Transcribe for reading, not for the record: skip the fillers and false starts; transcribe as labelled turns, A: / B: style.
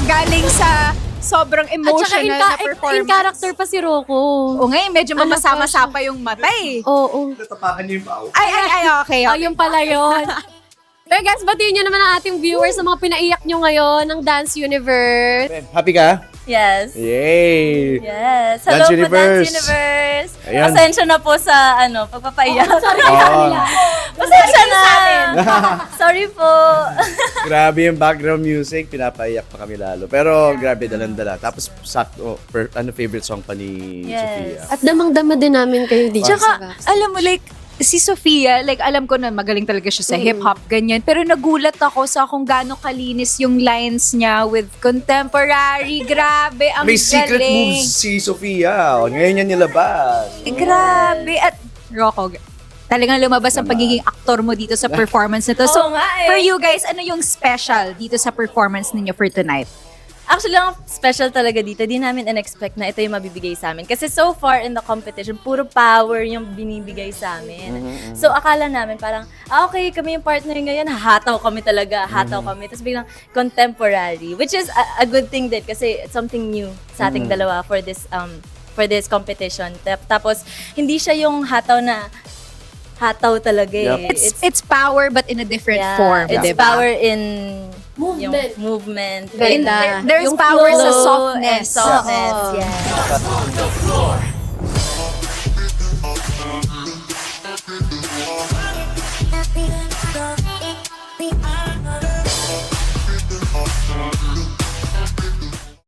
A: Galing sa sobrang emotional na performance.
B: in character pa si Rocco.
A: O ngayon, medyo mamasama-sapa yung mata eh.
B: Oo.
C: Natapakan niyo yung pao.
A: Ay, okay.
B: Ayun pala yun. Pero guys, batiin nyo naman ang ating viewers sa mga pinaiyak nyo ngayon ng Dance Universe.
C: Happy ka?
D: Yes.
C: Yay!
D: Yes. Hello
C: Dance
D: po,
C: Universe.
D: Dance Universe.
C: Ayan.
D: Pasensya na po sa pagpapaiyak.
B: Sorry
C: Oo.
B: sa kanila.
D: Pasensya na. Sorry po.
C: Grabe yung background music, pinapaiyak pa kami lalo. Pero grabe, dalandala. Tapos sakto, favorite song pa ni
D: Yes.
C: Sofia.
B: At damang-dama din namin kayo dito.
A: Tsaka, alam mo, like, si Sofia, like, alam ko na magaling talaga siya sa hip-hop, ganyan. Pero nagulat ako sa kung gaano kalinis yung lines niya with contemporary. Grabe, ang
C: May secret
A: galing.
C: moves si Sofia. Ngayon yan nilabas.
A: Grabe. At, Rocco, talagang lumabas ang pagiging aktor mo dito sa performance na to. So,
D: Oo nga eh.
A: for you guys, ano yung special dito sa performance ninyo for tonight?
D: Actually, ang special talaga dito, di namin in-expect na ito yung mabibigay sa amin. Kasi so far in the competition, puro power yung binibigay sa amin. So, akala namin parang, okay, kami yung partner ngayon, hataw kami talaga, hataw kami. Tapos biglang contemporary, which is a good thing din kasi it's something new sa ating dalawa for this competition. Tapos, hindi siya yung hataw talaga eh.
C: Yep.
A: It's power but in a different
D: Yeah,
A: form,
D: it's
A: diba?
D: power in
B: Movement.
D: yung movement.
B: Ganda.
A: There's
D: Yung
A: power sa
D: flow
A: softness.
D: and softness.
B: Oo.
D: Yeah.